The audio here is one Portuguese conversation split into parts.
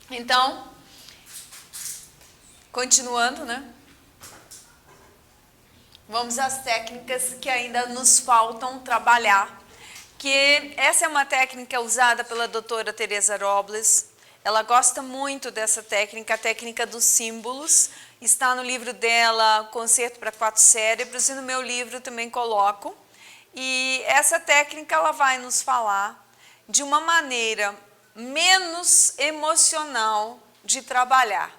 Então, continuando, né? Vamos às técnicas que ainda nos faltam trabalhar. Que essa é uma técnica usada pela doutora Teresa Robles. Ela gosta muito dessa técnica, a técnica dos símbolos. Está no livro dela, Concerto para 4 Cérebros, e no meu livro também coloco. E essa técnica ela vai nos falar de uma maneira menos emocional de trabalhar.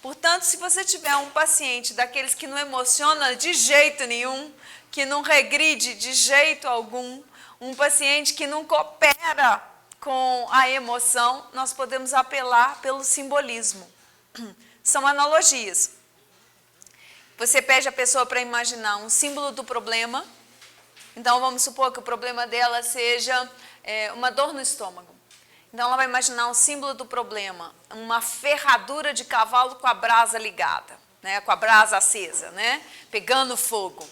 Portanto, se você tiver um paciente daqueles que não emociona de jeito nenhum, que não regride de jeito algum, um paciente que não coopera com a emoção, nós podemos apelar pelo simbolismo. São analogias. Você pede a pessoa para imaginar um símbolo do problema. Então, vamos supor que o problema dela seja uma dor no estômago. Então, ela vai imaginar um símbolo do problema, uma ferradura de cavalo com a brasa ligada, né? Com a brasa acesa, né? Pegando fogo.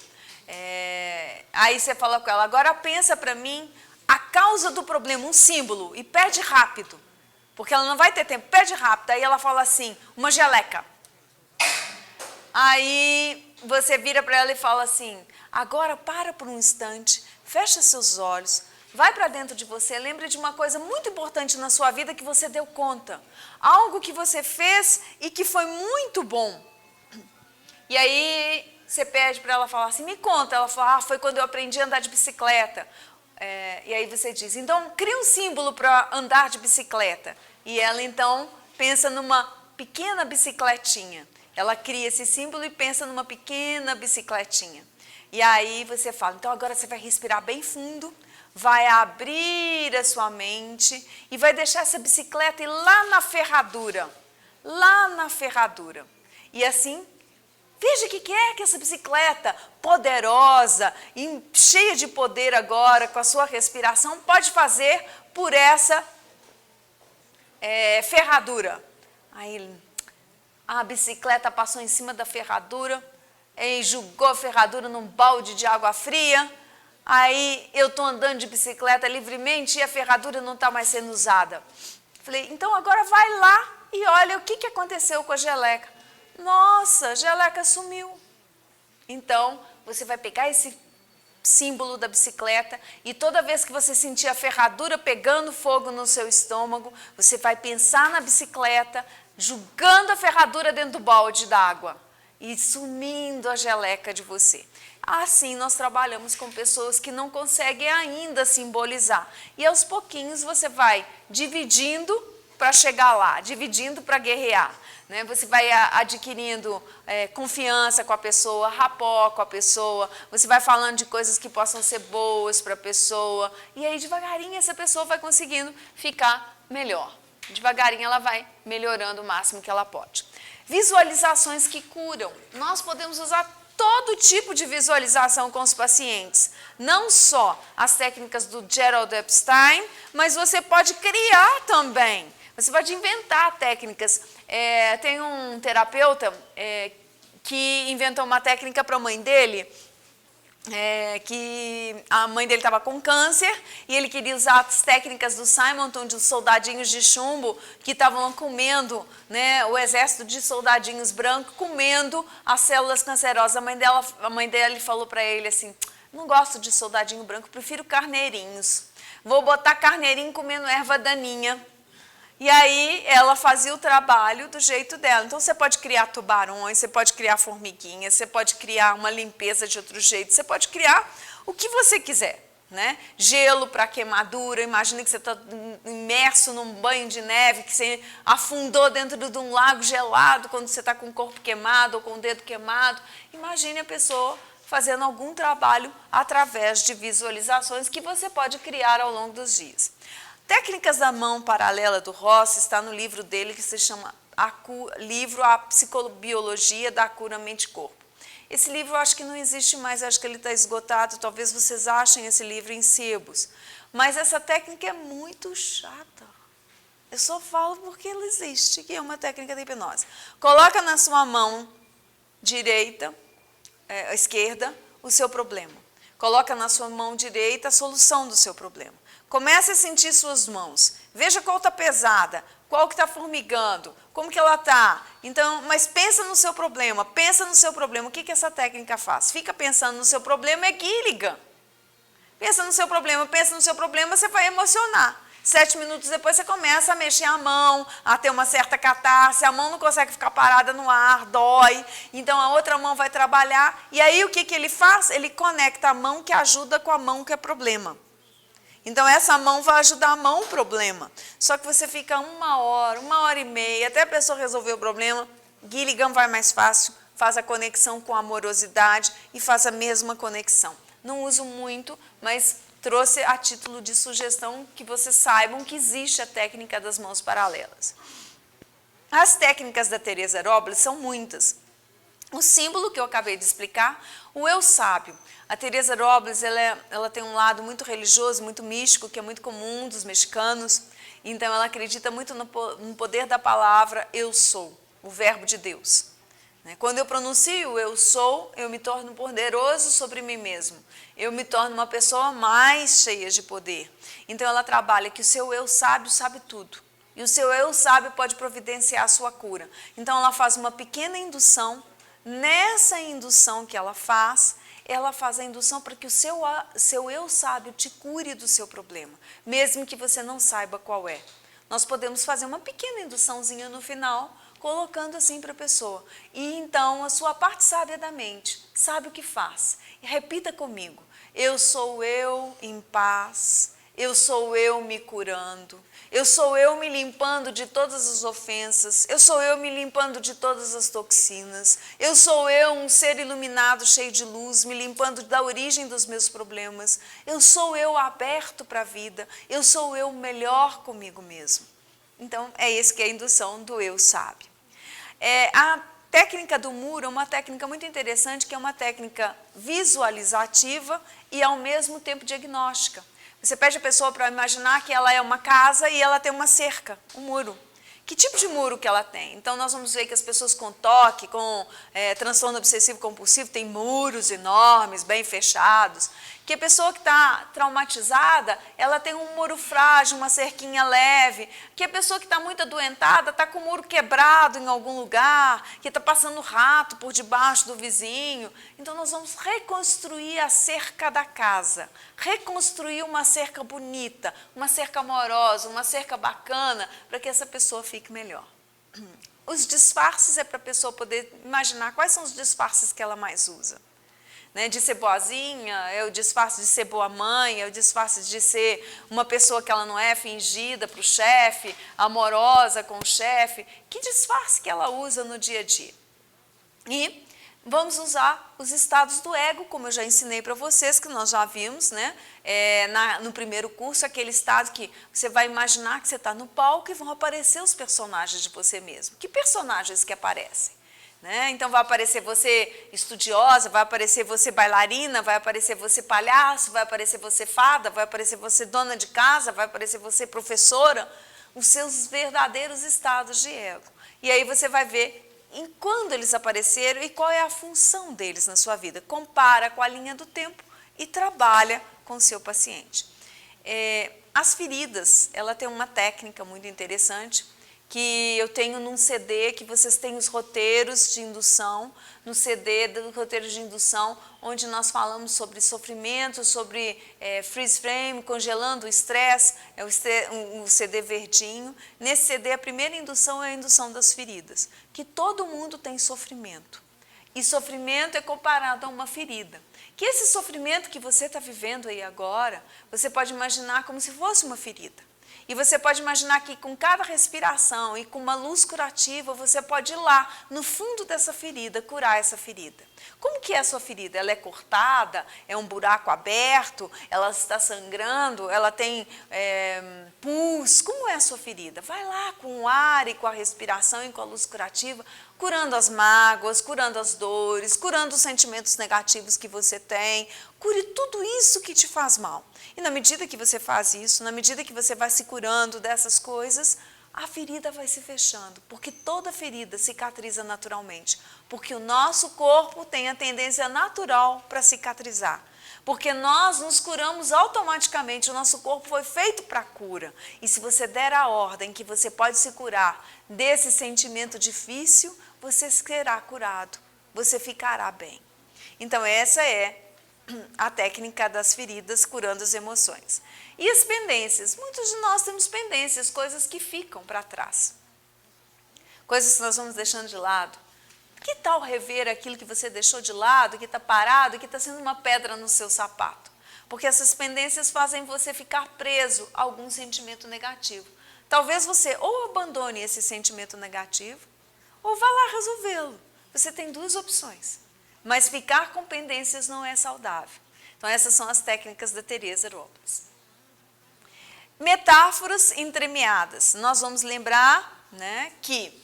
Aí você fala com ela, agora pensa para mim a causa do problema, um símbolo, e pede rápido, porque ela não vai ter tempo, pede rápido. Aí ela fala assim, uma geleca. Aí você vira para ela e fala assim, agora para por um instante, fecha seus olhos, vai para dentro de você, lembre de uma coisa muito importante na sua vida que você deu conta. Algo que você fez e que foi muito bom. E aí você pede para ela falar assim, me conta. Ela fala, foi quando eu aprendi a andar de bicicleta. E aí você diz, então cria um símbolo para andar de bicicleta. E ela então pensa numa pequena bicicletinha. Ela cria esse símbolo e pensa numa pequena bicicletinha. E aí você fala, então agora você vai respirar bem fundo, vai abrir a sua mente e vai deixar essa bicicleta ir lá na ferradura. Lá na ferradura. E assim, veja o que é que essa bicicleta poderosa e cheia de poder agora, com a sua respiração, pode fazer por essa ferradura. Aí a bicicleta passou em cima da ferradura, jogou a ferradura num balde de água fria. Aí eu estou andando de bicicleta livremente e a ferradura não está mais sendo usada. Falei, então agora vai lá e olha o que aconteceu com a geleca. Nossa, a geleca sumiu. Então, você vai pegar esse símbolo da bicicleta e toda vez que você sentir a ferradura pegando fogo no seu estômago, você vai pensar na bicicleta, jogando a ferradura dentro do balde d'água e sumindo a geleca de você. Assim nós trabalhamos com pessoas que não conseguem ainda simbolizar. E aos pouquinhos você vai dividindo para chegar lá, dividindo para guerrear. Né? Você vai adquirindo confiança com a pessoa, rapport com a pessoa, você vai falando de coisas que possam ser boas para a pessoa, e aí devagarinho essa pessoa vai conseguindo ficar melhor. Devagarinho ela vai melhorando o máximo que ela pode. Visualizações que curam. Nós podemos usar todo tipo de visualização com os pacientes. Não só as técnicas do Gerald Epstein, mas você pode criar também. Você pode inventar técnicas. Tem um terapeuta que inventou uma técnica para a mãe dele, que a mãe dele estava com câncer e ele queria usar as técnicas do Simonton, dos soldadinhos de chumbo que estavam comendo, né, o exército de soldadinhos brancos comendo as células cancerosas. A mãe dele falou para ele assim, não gosto de soldadinho branco, prefiro carneirinhos. Vou botar carneirinho comendo erva daninha. E aí ela fazia o trabalho do jeito dela. Então você pode criar tubarões, você pode criar formiguinhas, você pode criar uma limpeza de outro jeito, você pode criar o que você quiser, né? Gelo para queimadura, imagina que você está imerso num banho de neve, que você afundou dentro de um lago gelado quando você está com o corpo queimado ou com o dedo queimado. Imagine a pessoa fazendo algum trabalho através de visualizações que você pode criar ao longo dos dias. Técnicas da mão paralela do Ross está no livro dele que se chama A Psicobiologia da Cura Mente-Corpo. Esse livro eu acho que não existe mais, acho que ele está esgotado, talvez vocês achem esse livro em sebos. Mas essa técnica é muito chata. Eu só falo porque ela existe, que é uma técnica de hipnose. Coloca na sua mão esquerda, o seu problema. Coloca na sua mão direita a solução do seu problema. Comece a sentir suas mãos. Veja qual está pesada. Qual que está formigando? Como que ela está? Então, mas pensa no seu problema, pensa no seu problema. O que essa técnica faz? Fica pensando no seu problema, é Gilligan. Pensa no seu problema, você vai emocionar. 7 minutos depois você começa a mexer a mão, a ter uma certa catarse, a mão não consegue ficar parada no ar, dói. Então a outra mão vai trabalhar. E aí o que ele faz? Ele conecta a mão que ajuda com a mão que é problema. Então essa mão vai ajudar a mão o problema. Só que você fica 1 hora, 1 hora e meia, até a pessoa resolver o problema. Gilligan vai mais fácil, faz a conexão com a amorosidade e faz a mesma conexão. Não uso muito, mas trouxe a título de sugestão que vocês saibam que existe a técnica das mãos paralelas. As técnicas da Teresa Robles são muitas. O símbolo que eu acabei de explicar, o eu sábio. A Teresa Robles ela tem um lado muito religioso, muito místico, que é muito comum dos mexicanos. Então ela acredita muito no poder da palavra eu sou, o verbo de Deus. Quando eu pronuncio eu sou, eu me torno poderoso sobre mim mesmo. Eu me torno uma pessoa mais cheia de poder. Então ela trabalha que o seu eu sábio sabe tudo. E o seu eu sábio pode providenciar a sua cura. Então ela faz uma pequena indução. Nessa indução que ela faz a indução para que o seu eu sábio te cure do seu problema. Mesmo que você não saiba qual é. Nós podemos fazer uma pequena induçãozinha no final, colocando assim para a pessoa. E então a sua parte sábia da mente sabe o que faz. E repita comigo. Eu sou eu em paz. Eu sou eu me curando. Eu sou eu me limpando de todas as ofensas. Eu sou eu me limpando de todas as toxinas. Eu sou eu um ser iluminado, cheio de luz, me limpando da origem dos meus problemas. Eu sou eu aberto para a vida. Eu sou eu melhor comigo mesmo. Então, é esse que é a indução do eu sábio. A técnica do muro é uma técnica muito interessante, que é uma técnica visualizativa e ao mesmo tempo diagnóstica. Você pede a pessoa para imaginar que ela é uma casa e ela tem uma cerca, um muro. Que tipo de muro que ela tem? Então nós vamos ver que as pessoas com TOC, com transtorno obsessivo compulsivo, têm muros enormes, bem fechados. Que a pessoa que está traumatizada, ela tem um muro frágil, uma cerquinha leve. Que a pessoa que está muito adoentada está com o muro quebrado em algum lugar, que está passando rato por debaixo do vizinho. Então nós vamos reconstruir a cerca da casa, reconstruir uma cerca bonita, uma cerca amorosa, uma cerca bacana, para que essa pessoa fique melhor. Os disfarces é para a pessoa poder imaginar quais são os disfarces que ela mais usa. De ser boazinha, é o disfarce de ser boa mãe, é o disfarce de ser uma pessoa que ela não é, fingida para o chefe, amorosa com o chefe. Que disfarce que ela usa no dia a dia? E vamos usar os estados do ego, como eu já ensinei para vocês, que nós já vimos, no primeiro curso, aquele estado que você vai imaginar que você está no palco e vão aparecer os personagens de você mesmo. Que personagens que aparecem? Então vai aparecer você estudiosa, vai aparecer você bailarina, vai aparecer você palhaço, vai aparecer você fada, vai aparecer você dona de casa, vai aparecer você professora, os seus verdadeiros estados de ego. E aí você vai ver quando eles apareceram e qual é a função deles na sua vida. Compara com a linha do tempo e trabalha com o seu paciente. As feridas, ela tem uma técnica muito interessante, que eu tenho num CD, que vocês têm os roteiros de indução, no CD do roteiro de indução, onde nós falamos sobre sofrimento, sobre freeze frame, congelando o estresse, é o CD verdinho. Nesse CD, a primeira indução é a indução das feridas, que todo mundo tem sofrimento. E sofrimento é comparado a uma ferida. Que esse sofrimento que você está vivendo aí agora, você pode imaginar como se fosse uma ferida. E você pode imaginar que com cada respiração e com uma luz curativa, você pode ir lá, no fundo dessa ferida, curar essa ferida. Como que é a sua ferida? Ela é cortada? É um buraco aberto? Ela está sangrando? Ela tem pus? Como é a sua ferida? Vai lá com o ar e com a respiração e com a luz curativa, curando as mágoas, curando as dores, curando os sentimentos negativos que você tem. Cure tudo isso que te faz mal. E na medida que você faz isso, na medida que você vai se curando dessas coisas, a ferida vai se fechando, porque toda ferida cicatriza naturalmente, porque o nosso corpo tem a tendência natural para cicatrizar. Porque nós nos curamos automaticamente, o nosso corpo foi feito para cura. E se você der a ordem que você pode se curar desse sentimento difícil, você será curado, você ficará bem. Então essa é a técnica das feridas curando as emoções. E as pendências? Muitos de nós temos pendências, coisas que ficam para trás. Coisas que nós vamos deixando de lado. Que tal rever aquilo que você deixou de lado, que está parado, que está sendo uma pedra no seu sapato? Porque essas pendências fazem você ficar preso a algum sentimento negativo. Talvez você ou abandone esse sentimento negativo, ou vá lá resolvê-lo. Você tem duas opções. Mas ficar com pendências não é saudável. Então essas são as técnicas da Teresa Robles. Metáforas entremeadas. Nós vamos lembrar, né, que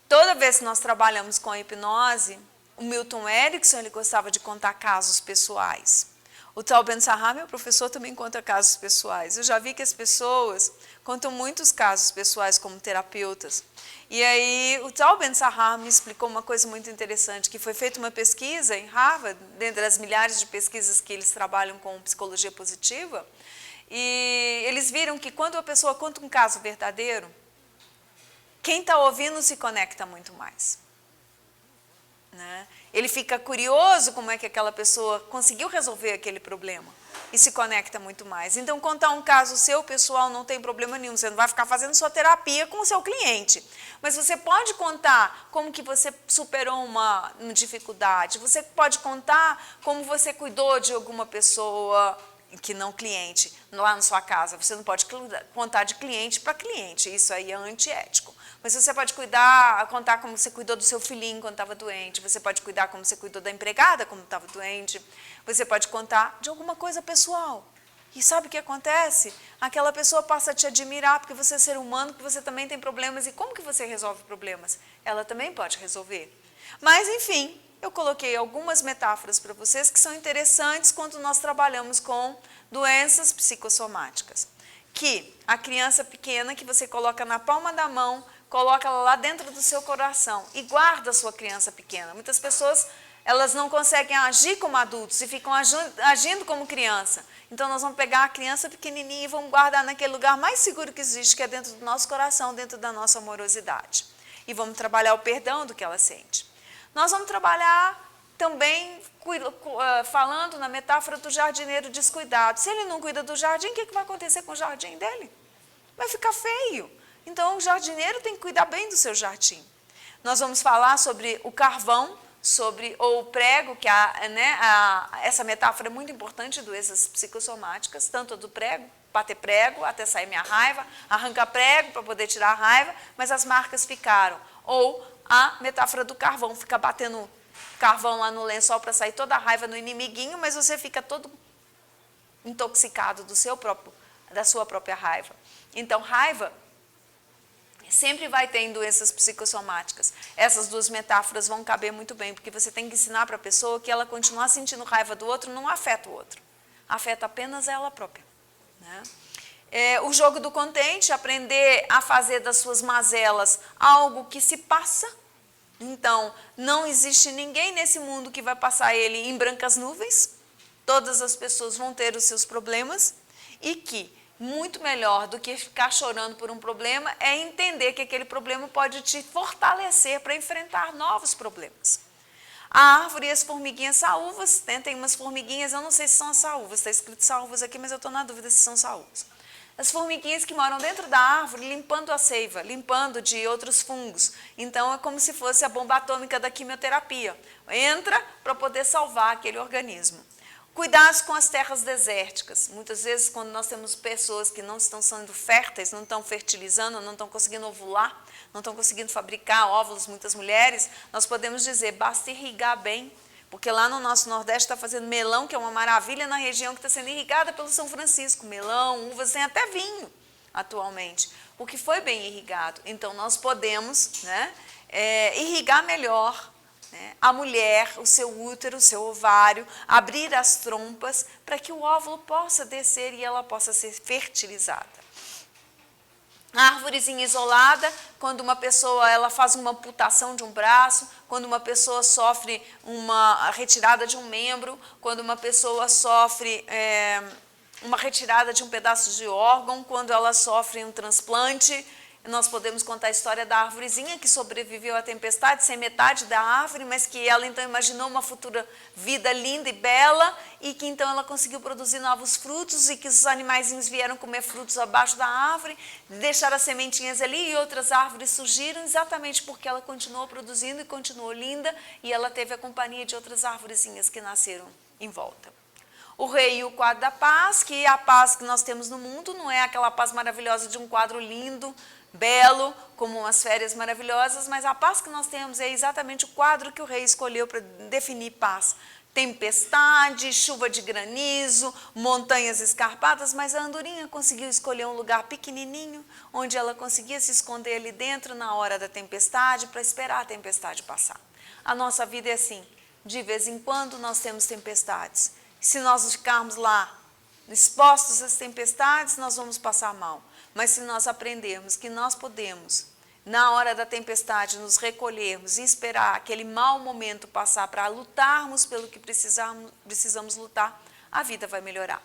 toda vez que nós trabalhamos com a hipnose, o Milton Erickson ele gostava de contar casos pessoais. O Tal Ben-Sahar, meu professor, também conta casos pessoais. Eu já vi que as pessoas contam muitos casos pessoais como terapeutas. E aí o Tal Ben-Sahar me explicou uma coisa muito interessante, que foi feita uma pesquisa em Harvard, dentre as milhares de pesquisas que eles trabalham com psicologia positiva, e eles viram que quando a pessoa conta um caso verdadeiro, quem está ouvindo se conecta muito mais. Né? Ele fica curioso como é que aquela pessoa conseguiu resolver aquele problema e se conecta muito mais. Então, contar um caso seu, pessoal, não tem problema nenhum. Você não vai ficar fazendo sua terapia com o seu cliente. Mas você pode contar como que você superou uma dificuldade. Você pode contar como você cuidou de alguma pessoa que não cliente, lá na sua casa. Você não pode contar de cliente para cliente. Isso aí é antiético. Mas você pode contar como você cuidou do seu filhinho quando estava doente, você pode cuidar como você cuidou da empregada quando estava doente, você pode contar de alguma coisa pessoal. E sabe o que acontece? Aquela pessoa passa a te admirar, porque você é ser humano, que você também tem problemas. E como que você resolve problemas? Ela também pode resolver. Mas, enfim, eu coloquei algumas metáforas para vocês que são interessantes quando nós trabalhamos com doenças psicossomáticas. Que a criança pequena que você coloca na palma da mão, coloca ela lá dentro do seu coração e guarda a sua criança pequena. Muitas pessoas, elas não conseguem agir como adultos e ficam agindo como criança. Então, nós vamos pegar a criança pequenininha e vamos guardar naquele lugar mais seguro que existe, que é dentro do nosso coração, dentro da nossa amorosidade. E vamos trabalhar o perdão do que ela sente. Nós vamos trabalhar também falando na metáfora do jardineiro descuidado. Se ele não cuida do jardim, o que vai acontecer com o jardim dele? Vai ficar feio. Então, o jardineiro tem que cuidar bem do seu jardim. Nós vamos falar sobre o carvão, ou o prego, que essa metáfora é muito importante de doenças psicossomáticas, tanto do prego, bater prego até sair minha raiva, arrancar prego para poder tirar a raiva, mas as marcas ficaram. Ou a metáfora do carvão, fica batendo carvão lá no lençol para sair toda a raiva no inimiguinho, mas você fica todo intoxicado da sua própria raiva. Então, raiva sempre vai ter em doenças psicossomáticas. Essas duas metáforas vão caber muito bem, porque você tem que ensinar para a pessoa que ela continuar sentindo raiva do outro não afeta o outro. Afeta apenas ela própria. Né? O jogo do contente, aprender a fazer das suas mazelas algo que se passa. Então, não existe ninguém nesse mundo que vai passar ele em brancas nuvens. Todas as pessoas vão ter os seus problemas e que muito melhor do que ficar chorando por um problema é entender que aquele problema pode te fortalecer para enfrentar novos problemas. A árvore e as formiguinhas saúvas, tem umas formiguinhas, eu não sei se são as saúvas, está escrito saúvas aqui, mas eu estou na dúvida se são saúvas. As formiguinhas que moram dentro da árvore limpando a seiva, limpando de outros fungos. Então é como se fosse a bomba atômica da quimioterapia. Entra para poder salvar aquele organismo. Cuidados com as terras desérticas. Muitas vezes, quando nós temos pessoas que não estão sendo férteis, não estão fertilizando, não estão conseguindo ovular, não estão conseguindo fabricar óvulos, muitas mulheres, nós podemos dizer, basta irrigar bem, porque lá no nosso Nordeste está fazendo melão, que é uma maravilha na região que está sendo irrigada pelo São Francisco. Melão, uvas, tem até vinho atualmente, porque foi bem irrigado. Então, nós podemos irrigar melhor, a mulher, o seu útero, o seu ovário, abrir as trompas para que o óvulo possa descer e ela possa ser fertilizada. A árvorezinha isolada, quando uma pessoa ela faz uma amputação de um braço, quando uma pessoa sofre uma retirada de um membro, quando uma pessoa sofre uma retirada de um pedaço de órgão, quando ela sofre um transplante. Nós podemos contar a história da árvorezinha que sobreviveu à tempestade, sem metade da árvore, mas que ela então imaginou uma futura vida linda e bela, e que então ela conseguiu produzir novos frutos, e que os animaizinhos vieram comer frutos abaixo da árvore, deixaram as sementinhas ali, e outras árvores surgiram exatamente porque ela continuou produzindo e continuou linda, e ela teve a companhia de outras árvorezinhas que nasceram em volta. O rei e o quadro da paz, que a paz que nós temos no mundo não é aquela paz maravilhosa de um quadro lindo, belo, como umas férias maravilhosas, mas a paz que nós temos é exatamente o quadro que o rei escolheu para definir paz. Tempestade, chuva de granizo, montanhas escarpadas, mas a andorinha conseguiu escolher um lugar pequenininho, onde ela conseguia se esconder ali dentro na hora da tempestade, para esperar a tempestade passar. A nossa vida é assim, de vez em quando nós temos tempestades. Se nós ficarmos lá expostos às tempestades, nós vamos passar mal. Mas se nós aprendermos que nós podemos, na hora da tempestade, nos recolhermos e esperar aquele mau momento passar para lutarmos pelo que precisamos lutar, a vida vai melhorar.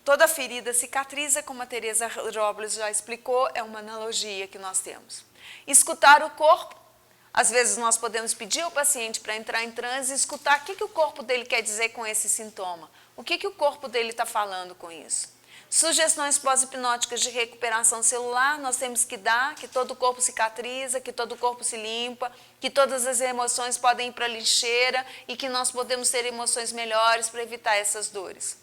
Toda ferida cicatriza, como a Teresa Robles já explicou, é uma analogia que nós temos. Escutar o corpo. Às vezes nós podemos pedir ao paciente para entrar em transe e escutar o que o corpo dele quer dizer com esse sintoma. O que o corpo dele está falando com isso. Sugestões pós-hipnóticas de recuperação celular, nós temos que dar, que todo o corpo cicatriza, que todo o corpo se limpa, que todas as emoções podem ir para a lixeira e que nós podemos ter emoções melhores para evitar essas dores.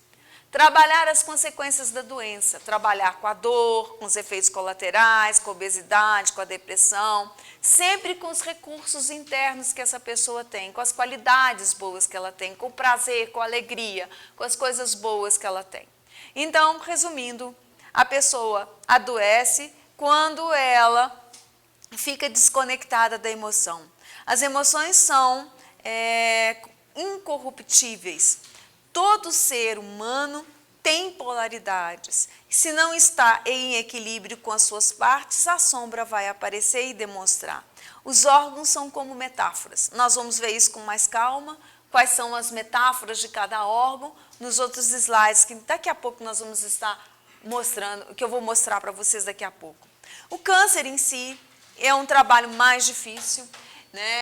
Trabalhar as consequências da doença, trabalhar com a dor, com os efeitos colaterais, com a obesidade, com a depressão, sempre com os recursos internos que essa pessoa tem, com as qualidades boas que ela tem, com o prazer, com a alegria, com as coisas boas que ela tem. Então, resumindo, a pessoa adoece quando ela fica desconectada da emoção. As emoções são incorruptíveis. Todo ser humano tem polaridades. Se não está em equilíbrio com as suas partes, a sombra vai aparecer e demonstrar. Os órgãos são como metáforas. Nós vamos ver isso com mais calma, quais são as metáforas de cada órgão, nos outros slides, que daqui a pouco nós vamos estar mostrando, que eu vou mostrar para vocês daqui a pouco. O câncer em si é um trabalho mais difícil, né?